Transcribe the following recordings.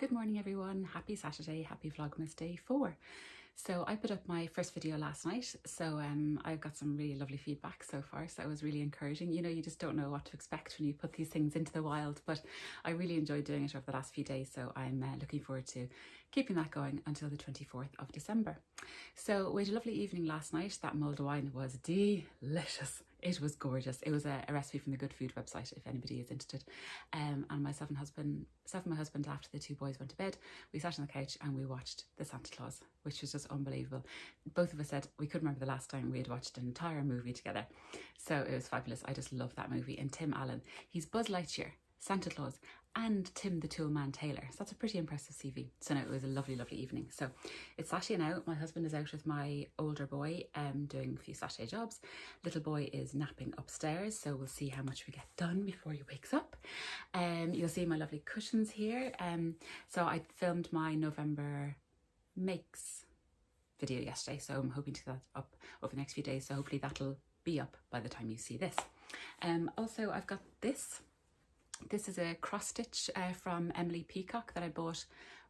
Good morning everyone, happy Saturday, happy Vlogmas day 4. So I put up my first video last night, so I've got some really lovely feedback so far, so that was really encouraging. You know, you just don't know what to expect when you put these things into the wild, but I really enjoyed doing it over the last few days, so I'm looking forward to keeping that going until the 24th of December. So we had a lovely evening last night. That mulled wine was delicious. It was gorgeous. It was a recipe from the Good Food website if anybody is interested. And myself and my husband, after the two boys went to bed, we sat on the couch and we watched The Santa Claus, which was just unbelievable. Both of us said we couldn't remember the last time we had watched an entire movie together. So it was fabulous. I just love that movie. And Tim Allen, he's Buzz Lightyear, Santa Claus, and Tim the Toolman Taylor. So that's a pretty impressive CV. So no, it was a lovely, lovely evening. So it's Saturday now. My husband is out with my older boy doing a few Saturday jobs. Little boy is napping upstairs, so we'll see how much we get done before he wakes up. You'll see my lovely cushions here. So I filmed my November makes video yesterday, so I'm hoping to get that up over the next few days. So hopefully that'll be up by the time you see this. Also, I've got this. This is a cross stitch from Emily Peacock that I bought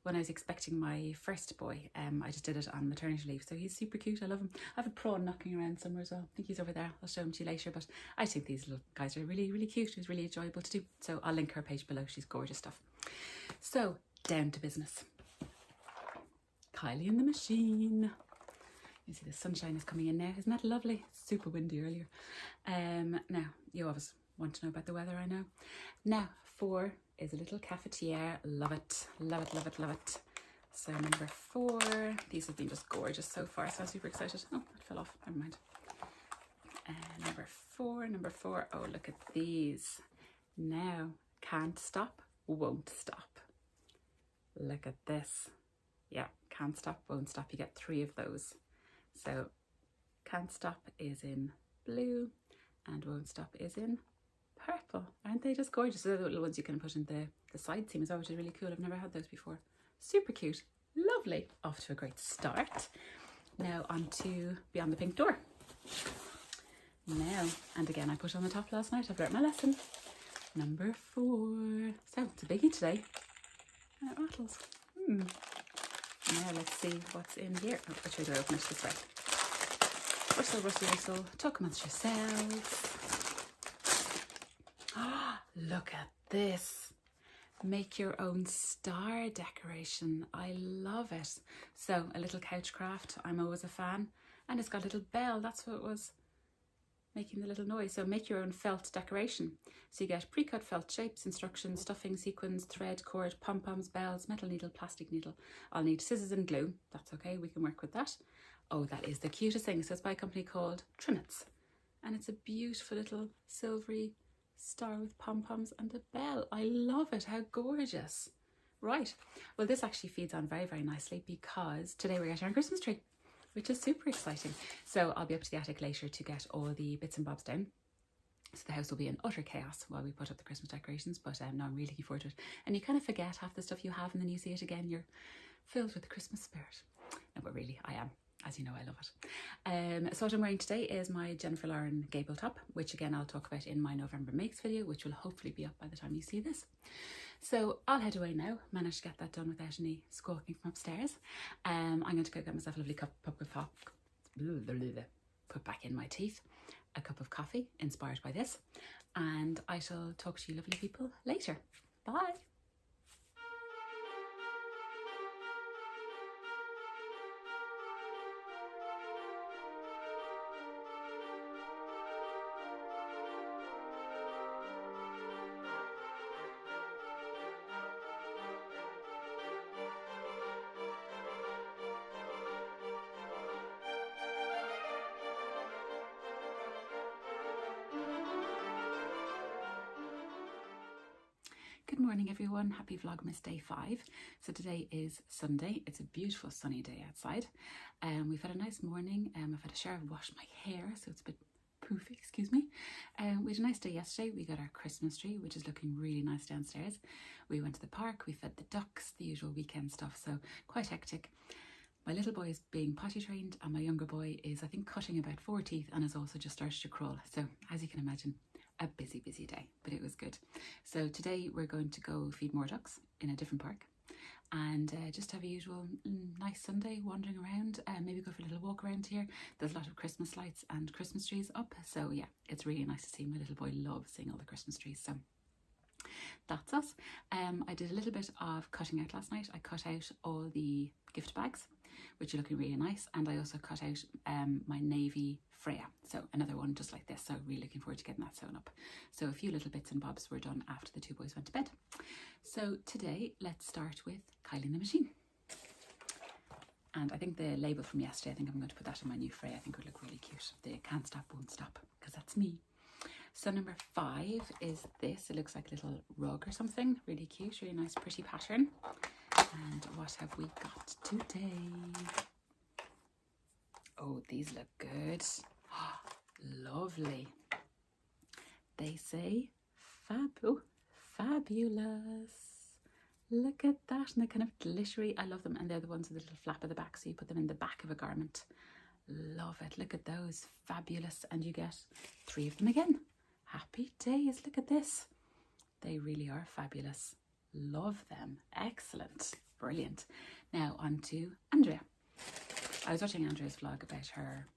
when I was expecting my first boy. I just did it on maternity leave, so he's super cute. I love him. I have a prawn knocking around somewhere as well. I think he's over there. I'll show him to you later, but I think these little guys are really, really cute. It was really enjoyable to do. So I'll link her page below. She's gorgeous stuff. So down to business. Kylie in the machine. You see the sunshine is coming in now. Isn't that lovely? Super windy earlier. Now, you always want to know about the weather, I know. Now, 4 is a little cafetiere. Love it, love it, love it, love it. So number 4, these have been just gorgeous so far, so I'm super excited. Oh, that fell off, never mind. Number 4, oh, look at these. Now, can't stop, won't stop. Look at this. Yeah, can't stop, won't stop. You get 3 of those. So, can't stop is in blue and won't stop is in purple. Aren't they just gorgeous? They're the little ones you can put in the side seam as well, which is really cool. I've never had those before. Super cute. Lovely. Off to a great start. Now on to Beyond the Pink Door. Now, and again, I put on the top last night. I've learnt my lesson. Number 4. So it's a biggie today. And it rattles. Now let's see what's in here. Oh, which way do I open it? This way. Rustle, rustle, rustle. Talk amongst yourselves. Look at this. Make your own star decoration. I love it. So a little couch craft. I'm always a fan. And it's got a little bell. That's what it was making the little noise. So make your own felt decoration. So you get pre-cut felt shapes, instructions, stuffing, sequins, thread, cord, pom-poms, bells, metal needle, plastic needle. I'll need scissors and glue. That's okay. We can work with that. Oh, that is the cutest thing. So it's by a company called Trinnets. And it's a beautiful little silvery star with pom-poms and a bell. I love it. How gorgeous. Right. Well, this actually feeds on very, very nicely because today we're getting our Christmas tree, which is super exciting. So I'll be up to the attic later to get all the bits and bobs down. So the house will be in utter chaos while we put up the Christmas decorations, but no, I'm really looking forward to it. And you kind of forget half the stuff you have and then you see it again, you're filled with the Christmas spirit. No, but really, I am. As you know, I love it. So what I'm wearing today is my Jennifer Lauren gable top, which again I'll talk about in my November makes video, which will hopefully be up by the time you see this. So I'll head away now. Managed to get that done without any squawking from upstairs. I'm going to go get myself a lovely cup of put back in my teeth, a cup of coffee inspired by this, and I shall talk to you lovely people later. Bye. Good morning everyone, happy Vlogmas day 5. So today is Sunday. It's a beautiful sunny day outside. We've had a nice morning. I've had a shower, I've washed my hair, so it's a bit poofy, excuse me. We had a nice day yesterday. We got our Christmas tree, which is looking really nice downstairs. We went to the park, we fed the ducks, the usual weekend stuff, so quite hectic. My little boy is being potty trained and my younger boy is, I think, cutting about 4 teeth and has also just started to crawl. So as you can imagine, a busy, busy day, but it was good. So today we're going to go feed more ducks in a different park. and just have a usual nice Sunday wandering around. Maybe go for a little walk around here. There's a lot of Christmas lights and Christmas trees up, so yeah, it's really nice to see. My little boy loves seeing all the Christmas trees, so that's us. I did a little bit of cutting out last night. I cut out all the gift bags, which are looking really nice, and I also cut out my navy Freya, so another one just like this, so really looking forward to getting that sewn up. So a few little bits and bobs were done after the two boys went to bed. So today let's start with Kylie in the machine, and I think the label from yesterday, I think I'm going to put that on my new Freya. I think it would look really cute, the can't stop won't stop, because that's me. So number 5 is this. It looks like a little rug or something, really cute, really nice pretty pattern. And what have we got today? Oh, these look good. Oh, lovely. They say fabulous. Look at that, and they're kind of glittery. I love them, and they're the ones with the little flap at the back, so you put them in the back of a garment. Love it. Look at those, fabulous. And you get 3 of them again. Happy days. Look at this. They really are fabulous. Love them. Excellent. Brilliant. Now on to Andrea. I was watching Andrea's vlog about her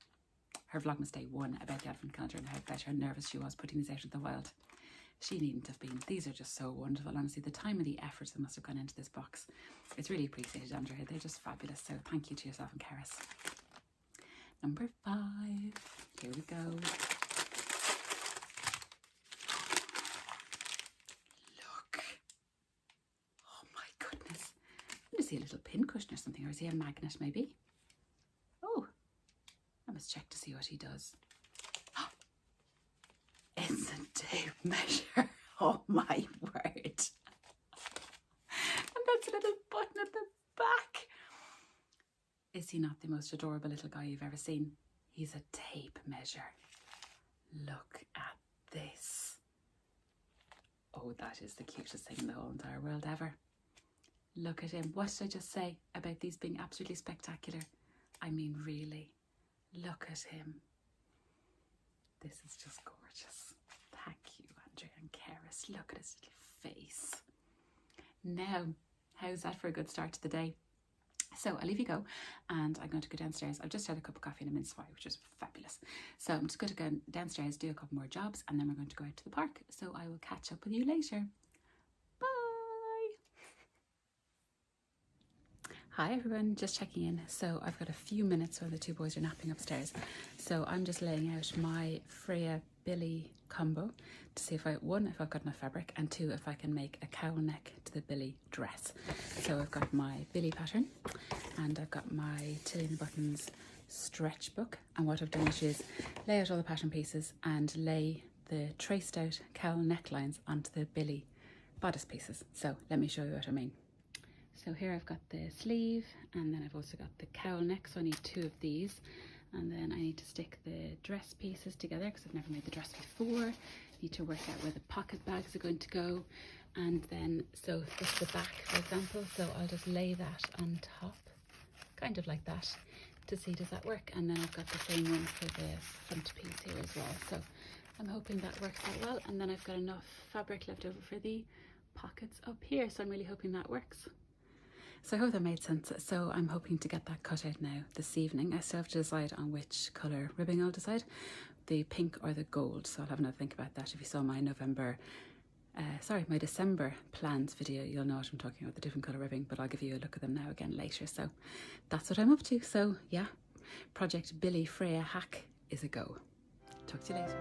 Vlogmas Day 1 about the advent calendar and about how nervous she was putting these out in the wild. She needn't have been. These are just so wonderful. Honestly, the time and the effort that must have gone into this box. It's really appreciated, Andrea. They're just fabulous. So thank you to yourself and Karis. Number 5. Here we go. Look. Oh my goodness. Is he a little pin cushion or something? Or is he a magnet maybe? Oh, I must check to see what he does. It's a tape measure. Oh my word. And that's a little button at the back. Is he not the most adorable little guy you've ever seen? He's a tape measure. Look at this. Oh, that is the cutest thing in the whole entire world ever. Look at him. What did I just say about these being absolutely spectacular? I mean, really. Look at him. This is just gorgeous. Thank you, Andrea and Karis. Look at his little face. Now, how's that for a good start to the day? So I'll leave you go, and I'm going to go downstairs. I've just had a cup of coffee and a mince pie, which is fabulous. So I'm just going to go downstairs, do a couple more jobs, and then we're going to go out to the park. So I will catch up with you later. Bye. Hi everyone, just checking in. So I've got a few minutes while the two boys are napping upstairs. So I'm just laying out my Freya Billy combo to see if I've got enough fabric, and 2, if I can make a cowl neck to the Billy dress. So I've got my Billy pattern, and I've got my Tilly and the Buttons stretch book, and what I've done is lay out all the pattern pieces and lay the traced out cowl necklines onto the Billy bodice pieces. So let me show you what I mean. So here I've got the sleeve, and then I've also got the cowl neck, so I need 2 of these. And then I need to stick the dress pieces together because I've never made the dress before. Need to work out where the pocket bags are going to go. And then, so this is the back, for example, so I'll just lay that on top, kind of like that, to see does that work. And then I've got the same one for the front piece here as well. So I'm hoping that works out well. And then I've got enough fabric left over for the pockets up here, so I'm really hoping that works. So I hope that made sense. So I'm hoping to get that cut out now this evening. I still have to decide on which colour ribbing I'll decide, the pink or the gold. So I'll have another think about that. If you saw my my December plans video, you'll know what I'm talking about, the different colour ribbing, but I'll give you a look at them now again later. So that's what I'm up to. So yeah, Project Billy Freya hack is a go. Talk to you later.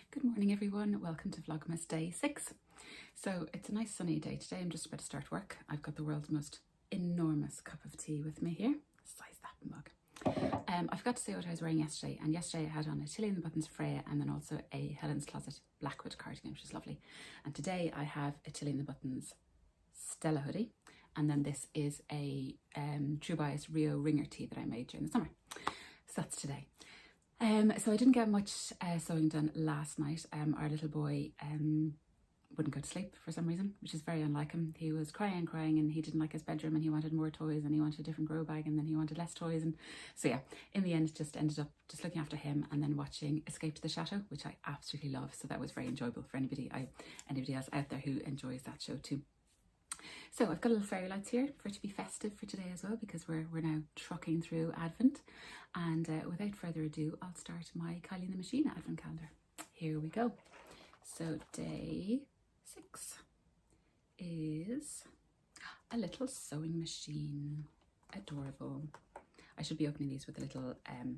Good morning everyone, welcome to Vlogmas Day 6. So it's a nice sunny day today. I'm just about to start work. I've got the world's most enormous cup of tea with me here. Size that mug. I forgot to say what I was wearing yesterday, and yesterday I had on a Tilly and the Buttons Freya and then also a Helen's Closet Blackwood cardigan, which is lovely. And today I have a Tilly and the Buttons Stella hoodie And then this is a True Bias Rio ringer tee that I made during the summer. So that's today. So I didn't get much sewing done last night. Our little boy wouldn't go to sleep for some reason, which is very unlike him. He was crying and crying, and he didn't like his bedroom, and he wanted more toys, and he wanted a different grow bag, and then he wanted less toys. And so yeah, in the end, just ended up just looking after him and then watching Escape to the Chateau, which I absolutely love. So that was very enjoyable for anybody else out there who enjoys that show too. So I've got a little fairy lights here for it to be festive for today as well, because we're now trucking through Advent. And without further ado, I'll start my Kylie and the Machine Advent calendar. Here we go. So day 6 is a little sewing machine. Adorable. I should be opening these with a little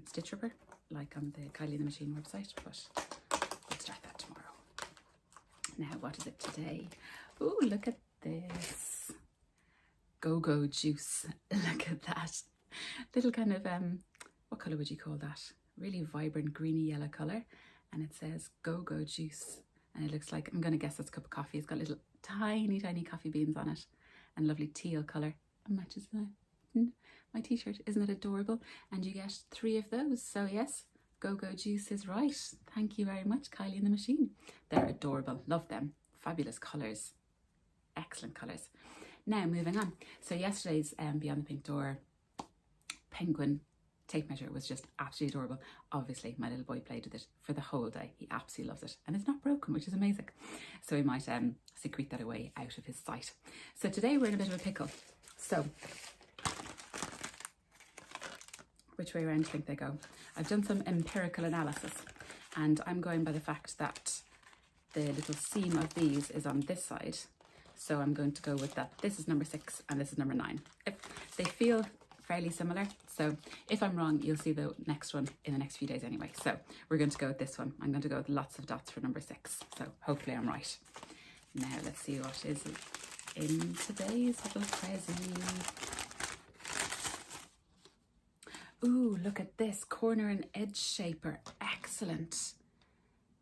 stitch ripper, like on the Kylie and the Machine website, but we'll start that tomorrow. Now, what is it today? Oh, look at this. Go-Go juice. Look at that. Little kind of, what colour would you call that? Really vibrant greeny yellow colour. And it says Go-Go juice. And it looks like, I'm going to guess it's a cup of coffee. It's got little tiny, tiny coffee beans on it. And lovely teal colour. It matches my t-shirt. Isn't it adorable? And you get 3 of those. So yes, Go-Go juice is right. Thank you very much, Kylie and the Machine. They're adorable. Love them. Fabulous colours. Excellent colours. Now moving on. So yesterday's Beyond the Pink Door penguin tape measure was just absolutely adorable. Obviously my little boy played with it for the whole day. He absolutely loves it, and it's not broken, which is amazing. So we might secrete that away out of his sight. So today we're in a bit of a pickle. So which way around do you think they go? I've done some empirical analysis, and I'm going by the fact that the little seam of these is on this side. So I'm going to go with that. This is number 6 and this is number 9. They feel fairly similar. So if I'm wrong, you'll see the next one in the next few days anyway. So we're going to go with this one. I'm going to go with lots of dots for number 6. So hopefully I'm right. Now let's see what is in today's little present. Ooh, look at this corner and edge shaper. Excellent.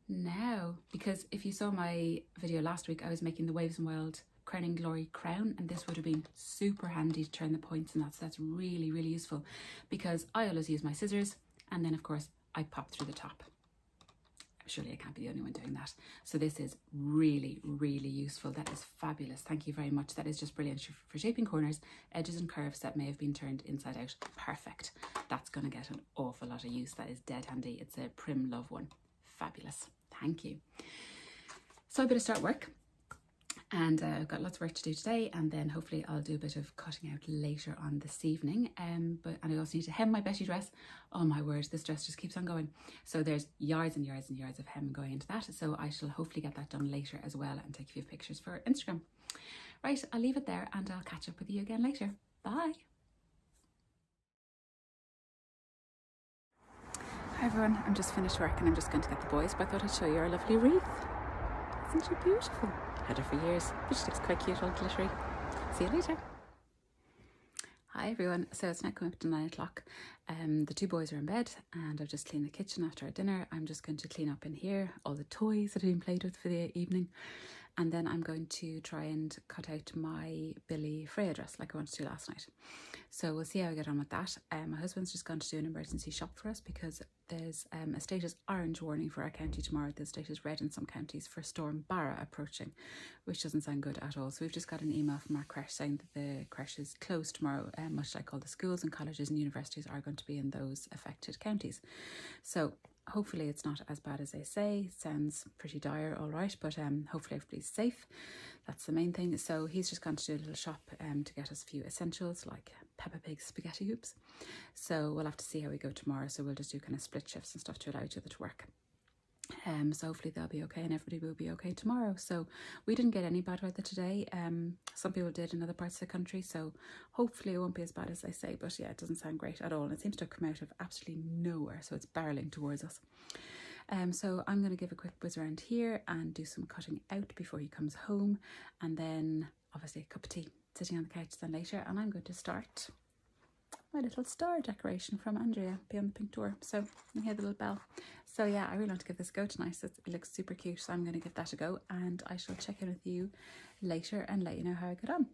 Now, because if you saw my video last week, I was making the Waves and Wild Crowning Glory crown, and this would have been super handy to turn the points, and that's really, really useful, because I always use my scissors, and then of course I pop through the top. Surely I can't be the only one doing that. So this is really, really useful. That is fabulous. Thank you very much. That is just brilliant for shaping corners, edges and curves that may have been turned inside out. Perfect. That's going to get an awful lot of use. That is dead handy. It's a Prim Love one. Fabulous. Thank you. So I better start work, and I've got lots of work to do today, and then hopefully I'll do a bit of cutting out later on this evening. And I also need to hem my Betty dress. Oh my word, this dress just keeps on going. So there's yards and yards and yards of hem going into that. So I shall hopefully get that done later as well, and take a few pictures for Instagram. Right, I'll leave it there, and I'll catch up with you again later. Bye. Hi everyone, I'm just finished work and I'm just going to get the boys, but I thought I'd show you our lovely wreath. Isn't she beautiful? Had her for years, but she looks quite cute, all glittery. See you later. Hi everyone, so it's now coming up to 9 o'clock. The 2 boys are in bed, and I've just cleaned the kitchen after our dinner. I'm just going to clean up in here, all the toys that have been played with for the evening. And then I'm going to try and cut out my Billy Freya dress like I wanted to do last night. So we'll see how I get on with that. My husband's just gone to do an emergency shop for us, because there's a status orange warning for our county tomorrow. The status red in some counties for Storm Barra approaching, which doesn't sound good at all. So we've just got an email from our creche saying that the creche is closed tomorrow, much like all the schools and colleges and universities are going to be in those affected counties. So hopefully it's not as bad as they say. It sounds pretty dire, all right, but hopefully everybody's safe. That's the main thing. So he's just gone to do a little shop to get us a few essentials like Peppa Pig spaghetti hoops. So we'll have to see how we go tomorrow. So we'll just do kind of split shifts and stuff to allow each other to work. So hopefully they'll be okay and everybody will be okay tomorrow. So we didn't get any bad weather today. Some people did in other parts of the country, so hopefully it won't be as bad as they say. But yeah, it doesn't sound great at all, and it seems to have come out of absolutely nowhere, so it's barreling towards us. So I'm going to give a quick whiz around here and do some cutting out before he comes home, and then obviously a cup of tea sitting on the couch then later, and I'm going to start my little star decoration from Andrea Beyond the Pink Door. So you hear the little bell. So yeah, I really want to give this a go tonight. So it looks super cute, so I'm going to give that a go, and I shall check in with you later and let you know how I get on.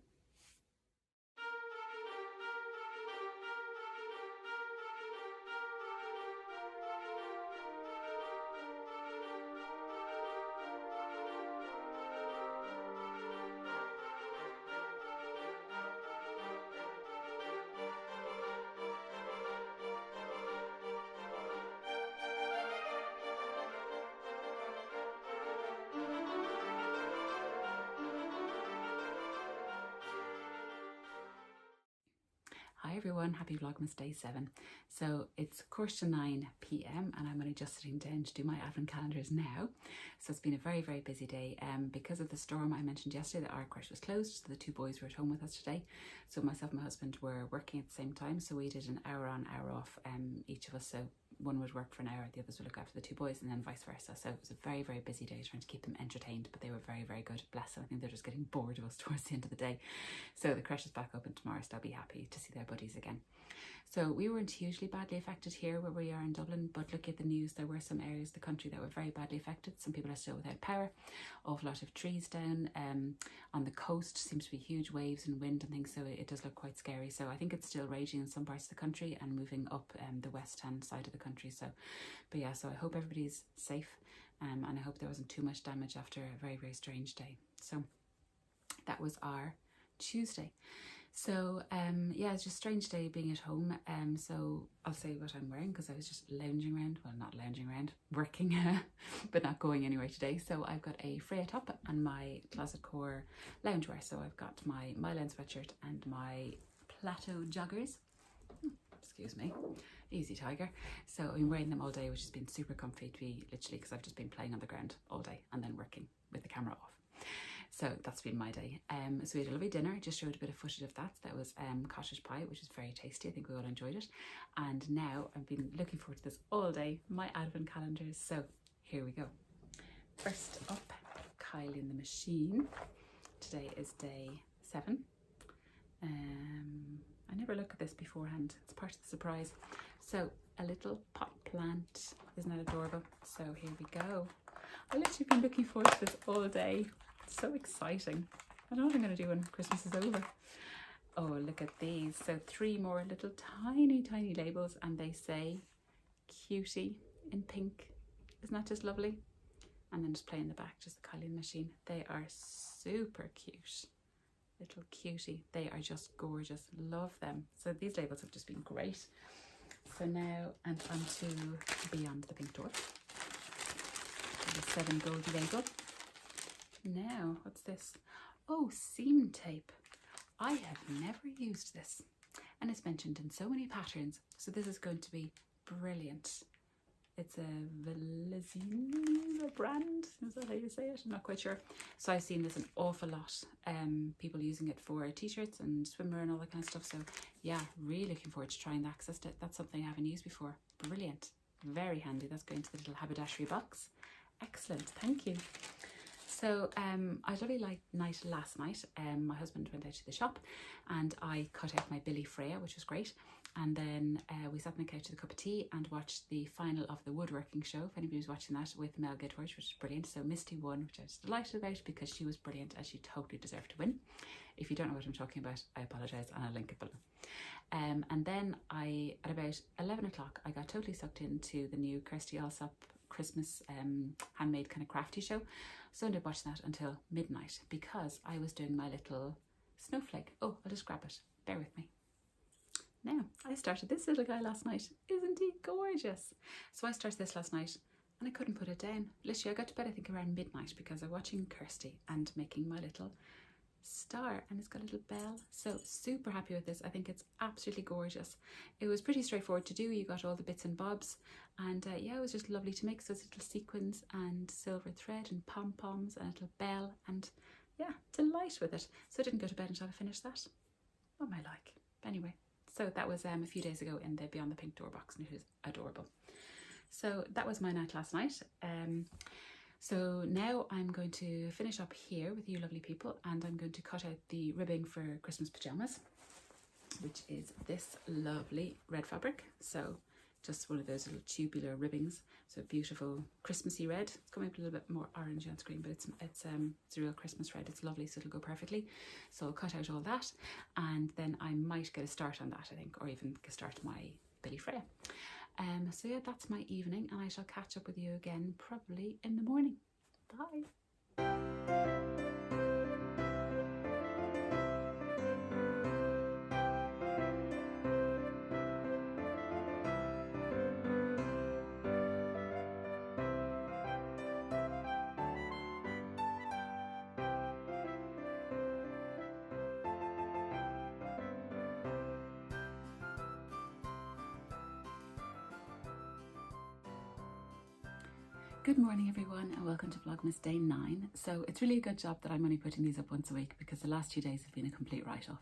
Hi everyone, happy Vlogmas day 7. So it's 9 p.m. and I'm only just sitting down to do my advent calendars now. So it's been a very, very busy day. Because of the storm I mentioned yesterday, that our crash was closed, so the two boys were at home with us today. So myself and my husband were working at the same time, so we did an hour on, hour off, each of us. So one would work for an hour, the others would look after the two boys, and then vice versa. So it was a very, very busy day trying to keep them entertained, but they were very, very good. Bless them. I think they're just getting bored of us towards the end of the day. So the creche is back open tomorrow, so they'll be happy to see their buddies again. So we weren't hugely badly affected here where we are in Dublin, but look at the news, there were some areas of the country that were very badly affected. Some people are still without power, awful lot of trees down. On the coast seems to be huge waves and wind and things, so it does look quite scary. So I think it's still raging in some parts of the country and moving up the west hand side of the country. So, but yeah, so I hope everybody's safe, and I hope there wasn't too much damage after a very, very strange day. So that was our Tuesday. So yeah, it's just a strange day being at home. So I'll say what I'm wearing because I was just lounging around, well, not lounging around, working but not going anywhere today. So I've got a Freya top and my Closet Core loungewear. So I've got my Mylan sweatshirt and my Plateau joggers. Excuse me, easy tiger. So I've been wearing them all day, which has been super comfy to be, literally, because I've just been playing on the ground all day and then working with the camera off. So that's been my day. So we had a lovely dinner. Just showed a bit of footage of that. That was cottage pie, which is very tasty. I think we all enjoyed it. And now I've been looking forward to this all day, my advent calendars. So here we go. First up, Kylie in the machine. Today is day 7. I never look at this beforehand. It's part of the surprise. So a little pot plant. Isn't that adorable? So here we go. I've literally been looking forward to this all day. So exciting. I don't know what I'm going to do when Christmas is over. Oh, look at these. So 3 more little tiny labels, and they say cutie in pink. Isn't that just lovely? And then just play in the back, just the Kylie machine. They are super cute. Little cutie. They are just gorgeous. Love them. So these labels have just been great. So now, and on to Beyond the Pink Door. The 7 gold label. Now, what's this? Oh, seam tape. I have never used this, and it's mentioned in so many patterns, so this is going to be brilliant. It's a Velazina brand, is that how you say it? I'm not quite sure. So I've seen this an awful lot, people using it for t-shirts and swimwear and all that kind of stuff. So yeah, really looking forward to trying that, because that's something I haven't used before. Brilliant, very handy. That's going to the little haberdashery box. Excellent, thank you. So I had a lovely night last night. My husband went out to the shop and I cut out my Billy Freya, which was great. And then we sat on the couch with a cup of tea and watched the final of the woodworking show, if anybody was watching that, with Mel Gidward, which was brilliant. So Misty won, which I was delighted about because she was brilliant and she totally deserved to win. If you don't know what I'm talking about, I apologise, and I'll link it below. And then at about 11 o'clock, I got totally sucked into the new Kirsty Allsop Christmas handmade kind of crafty show. So I ended up watching that until midnight because I was doing my little snowflake. Oh, I'll just grab it. Bear with me. Now, I started this little guy last night. Isn't he gorgeous? So I started this last night and I couldn't put it down. Literally, I got to bed I think around midnight because I was watching Kirsty and making my little star, and it's got a little bell. So super happy with this. I think it's absolutely gorgeous. It was pretty straightforward to do. You got all the bits and bobs, and yeah, it was just lovely to make. So it's little sequins and silver thread and pom-poms and a little bell, and yeah, delight with it. So I didn't go to bed until I finished that. What am I like? Anyway, so that was a few days ago in the Beyond the Pink Door box, and it was adorable. So that was my night last night. So now I'm going to finish up here with you lovely people, and I'm going to cut out the ribbing for Christmas pajamas, which is this lovely red fabric. So just one of those little tubular ribbings. So beautiful Christmassy red. It's coming up a little bit more orange on screen, but it's a real Christmas red. It's lovely, so it'll go perfectly. So I'll cut out all that, and then I might get a start on that, I think, or even get a start my Billy Freya. So yeah, that's my evening, and I shall catch up with you again probably in the morning. Bye. Good morning everyone and welcome to Vlogmas day 9. So it's really a good job that I'm only putting these up once a week because the last 2 days have been a complete write-off.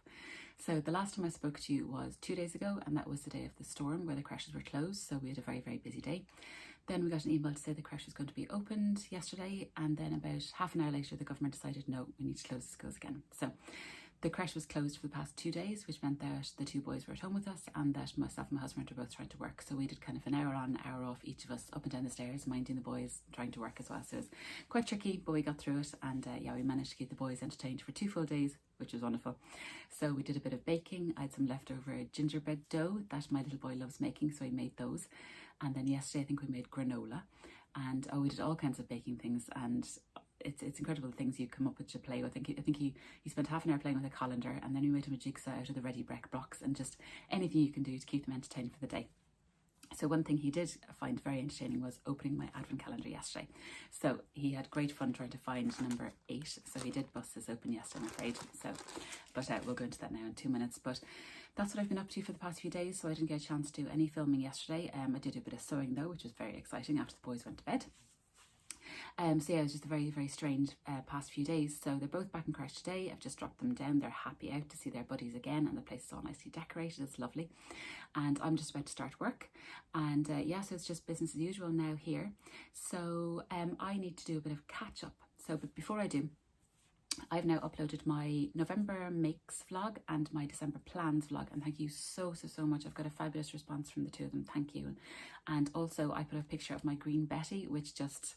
So the last time I spoke to you was 2 days ago, and that was the day of the storm where the creches were closed, so we had a very busy day. Then we got an email to say the creche was going to be opened yesterday, and then about half an hour later the government decided no, we need to close the schools again. So the creche was closed for the past 2 days, which meant that the 2 boys were at home with us and that myself and my husband were both trying to work. So we did kind of an hour on, hour off, each of us up and down the stairs, minding the boys, trying to work as well. So it was quite tricky, but we got through it, and yeah, we managed to keep the boys entertained for 2 full days, which was wonderful. So we did a bit of baking. I had some leftover gingerbread dough that my little boy loves making, so he made those. And then yesterday I think we made granola, and we did all kinds of baking things, and it's incredible the things you come up with to play with. I think he spent half an hour playing with a colander, and then we made him a jigsaw out of the ready break blocks, and just anything you can do to keep them entertained for the day. So one thing he did find very entertaining was opening my advent calendar yesterday. So he had great fun trying to find number 8. So he did bust this open yesterday, I'm afraid. So, but we'll go into that now in 2 minutes. But that's what I've been up to for the past few days. So I didn't get a chance to do any filming yesterday. I did a bit of sewing though, which was very exciting after the boys went to bed. So yeah, it was just a very strange past few days. So they're both back in crash today. I've just dropped them down. They're happy out to see their buddies again, and the place is all nicely decorated. It's lovely. And I'm just about to start work. And yeah, so it's just business as usual now here. So I need to do a bit of catch up. So, but before I do, I've now uploaded my November makes vlog and my December plans vlog, and thank you so much. I've got a fabulous response from the 2 of them. Thank you. And also I put a picture of my green Betty, which just,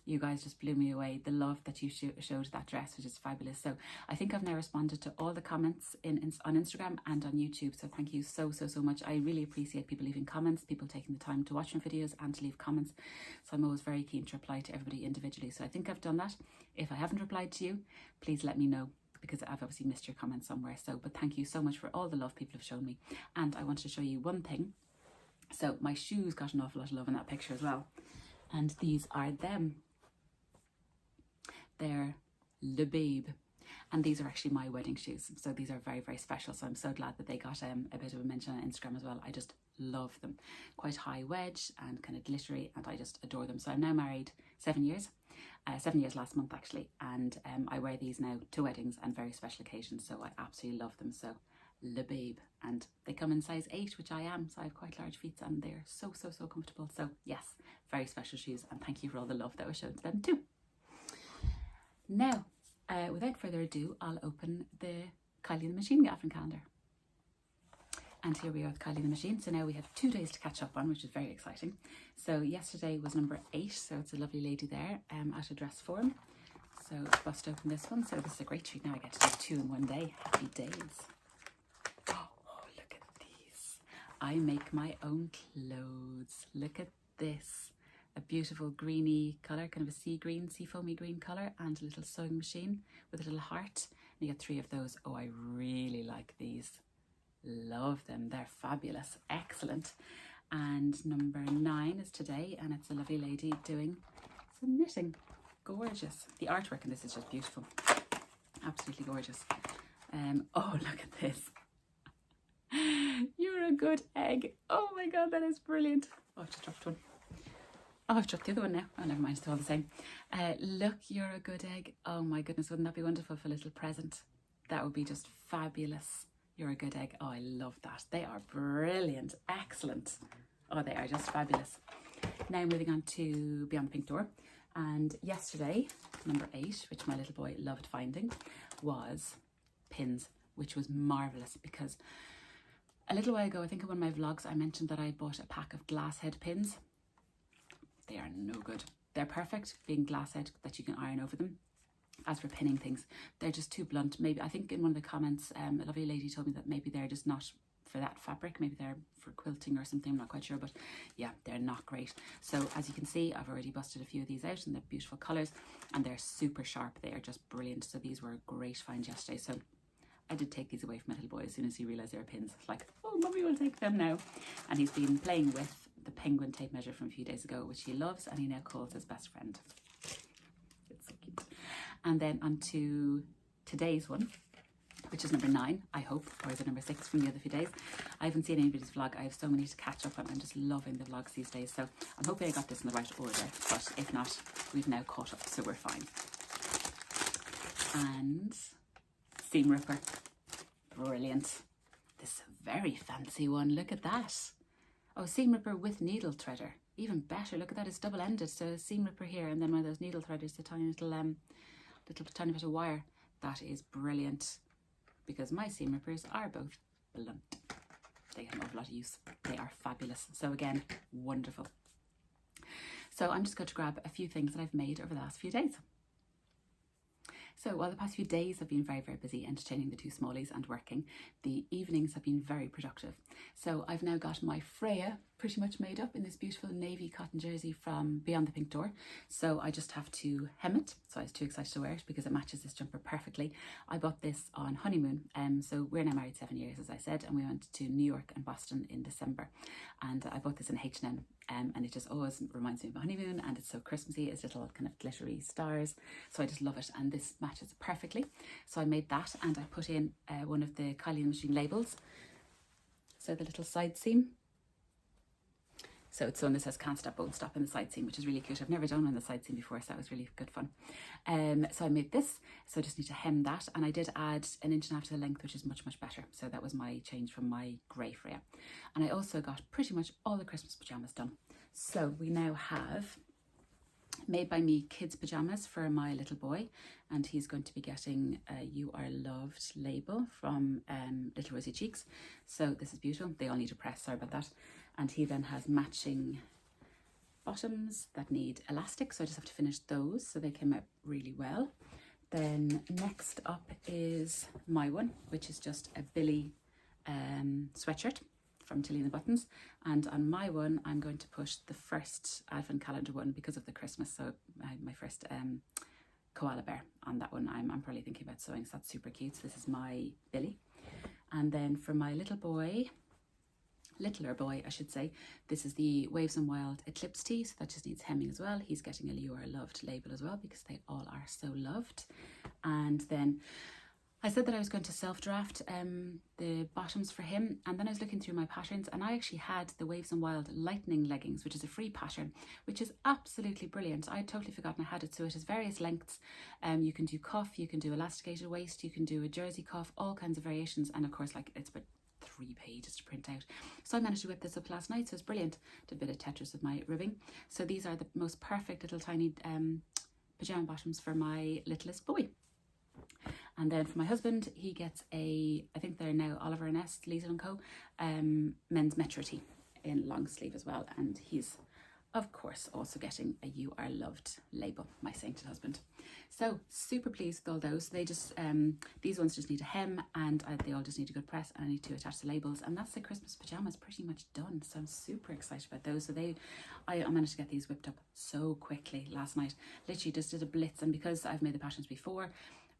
you guys just blew me away. The love that you showed that dress, which is fabulous. So I think I've now responded to all the comments on Instagram and on YouTube. So thank you so much. I really appreciate people leaving comments, people taking the time to watch my videos and to leave comments. So I'm always very keen to reply to everybody individually. So I think I've done that. If I haven't replied to you, please let me know, because I've obviously missed your comment somewhere. So, but thank you so much for all the love people have shown me. And I wanted to show you one thing. So my shoes got an awful lot of love in that picture as well. And these are them. They're Le Babe, and these are actually my wedding shoes, so these are very special. So I'm so glad that they got a bit of a mention on Instagram as well. I just love them. Quite high wedge and kind of glittery, and I just adore them. So I'm now married 7 years, 7 years last month actually, and I wear these now to weddings and very special occasions, so I absolutely love them. So Le Babe, and they come in size 8, which I am, so I have quite large feet, and they're so comfortable. So yes, very special shoes, and thank you for all the love that was shown to them too. Now, without further ado, I'll open the Kylie and the Machine advent calendar. And here we are with Kylie and the Machine. So now we have 2 days to catch up on, which is very exciting. So yesterday was number 8, so it's a lovely lady there out of dress form. So bust open this one. So this is a great treat. Now I get to do 2 in one day. Happy days. Oh, look at these. I make my own clothes. Look at this. A beautiful greeny colour, kind of a sea foamy green colour, and a little sewing machine with a little heart. And you get 3 of those. Oh, I really like these. Love them. They're fabulous. Excellent. And number 9 is today, and it's a lovely lady doing some knitting. Gorgeous. The artwork in this is just beautiful. Absolutely gorgeous. Oh, look at this. You're a good egg. Oh my God, that is brilliant. Oh, I've just dropped one. Oh, I've dropped the other one now. Oh, never mind, it's all the same. Look, you're a good egg. Oh my goodness, wouldn't that be wonderful for a little present? That would be just fabulous. You're a good egg. Oh, I love that. They are brilliant. Excellent. Oh, they are just fabulous. Now moving on to Beyond the Pink Door. And yesterday, number 8, which my little boy loved finding, was pins, which was marvellous, because a little while ago, I think in one of my vlogs, I mentioned that I bought a pack of glass head pins. They are no good. They're perfect, being glass head, that you can iron over them. As for pinning things, they're just too blunt. Maybe, I think in one of the comments, a lovely lady told me that maybe they're just not for that fabric. Maybe they're for quilting or something, I'm not quite sure, but yeah, they're not great. So as you can see, I've already busted a few of these out, and they're beautiful colours, and they're super sharp. They are just brilliant. So these were a great find yesterday. So I did take these away from my little boy as soon as he realised they were pins. It's like, oh, Mummy will take them now. And he's been playing with the penguin tape measure from a few days ago, which he loves, and he now calls his best friend. It's so cute. And then on to today's one. which is number 9, I hope, or is it number 6 from the other few days? I haven't seen anybody's vlog. I have so many to catch up on. I'm just loving the vlogs these days. So I'm hoping I got this in the right order, but if not, we've now caught up, so we're fine. And seam ripper, brilliant. This very fancy one, look at that. Oh, seam ripper with needle threader, even better. Look at that, it's double-ended. So a seam ripper here, and then one of those needle threaders, the tiny little tiny bit of wire. That is brilliant, because my seam rippers are both blunt. They have an awful lot of use. They are fabulous. So again, wonderful. So I'm just going to grab a few things that I've made over the last few days. So while the past few days have been very, very busy entertaining the 2 smallies and working, the evenings have been very productive. So I've now got my Freya pretty much made up in this beautiful navy cotton jersey from Beyond the Pink Door. So I just have to hem it. So I was too excited to wear it because it matches this jumper perfectly. I bought this on honeymoon. So we're now married 7 years, as I said, and we went to New York and Boston in December. And I bought this in H&M. And it just always reminds me of my honeymoon, and it's so Christmassy. It's little kind of glittery stars, so I just love it, and this matches perfectly. So I made that, and I put in one of the Kylie Machine labels, so the little side seam. So it's one that says "Can't Stop, Won't Stop" in the side seam, which is really cute. I've never done on the side seam before, so that was really good fun. So I made this, so I just need to hem that, and I did add 1.5 inches to the length, which is much, much better. So that was my change from my grey Freya. And I also got pretty much all the Christmas pyjamas done. So we now have Made by Me kids pyjamas for my little boy, and he's going to be getting a "You Are Loved" label from Little Rosy Cheeks. So this is beautiful. They all need a press, sorry about that. And he then has matching bottoms that need elastic, so I just have to finish those, so they came out really well. Then next up is my one, which is just a Billy sweatshirt from Tilly and the Buttons, and on my one I'm going to push the first advent calendar one because of the Christmas, so my first koala bear on that one. I'm probably thinking about sewing, so that's super cute. So this is my Billy. And then for my littler boy, I should say, this is the Waves and Wild Eclipse tee, so that just needs hemming as well. He's getting a "You Are Loved" label as well, because they all are so loved. And then I said that I was going to self-draft the bottoms for him, and then I was looking through my patterns, and I actually had the Waves and Wild Lightning leggings, which is a free pattern, which is absolutely brilliant. I had totally forgotten I had it. So it has various lengths. You can do cuff, you can do elasticated waist, you can do a jersey cuff, all kinds of variations, and of course, like, it's about 3 pages to print out. So I managed to whip this up last night, so it's brilliant. Did a bit of Tetris with my ribbing. So these are the most perfect little tiny pyjama bottoms for my littlest boy. And then for my husband, he gets I think they're now Oliver & Nest, Leeson & Co. Men's Metro tee in long sleeve as well. And he's, of course, also getting a "You Are Loved" label, my sainted husband. So super pleased with all those. They just, these ones just need a hem, and they all just need a good press, and I need to attach the labels. And that's the Christmas pyjamas pretty much done. So I'm super excited about those. So I managed to get these whipped up so quickly last night. Literally just did a blitz, and because I've made the patterns before,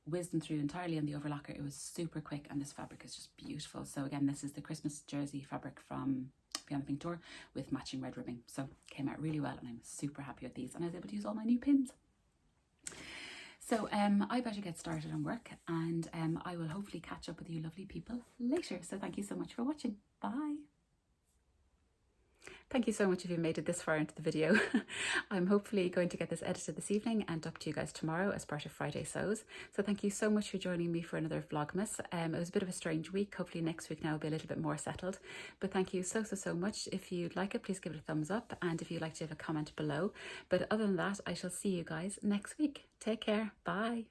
whizzed them through entirely on the overlocker. It was super quick, and this fabric is just beautiful. So again, this is the Christmas jersey fabric from Beyond the Pink Door with matching red ribbing. So came out really well, and I'm super happy with these, and I was able to use all my new pins. So I better get started on work, and I will hopefully catch up with you lovely people later. So thank you so much for watching. Bye. Thank you so much if you made it this far into the video. I'm hopefully going to get this edited this evening and up to you guys tomorrow as part of Friday Sews. So thank you so much for joining me for another Vlogmas. It was a bit of a strange week. Hopefully next week now will be a little bit more settled. But thank you so much. If you'd like it, please give it a thumbs up. And if you'd like to have a comment below. But other than that, I shall see you guys next week. Take care. Bye.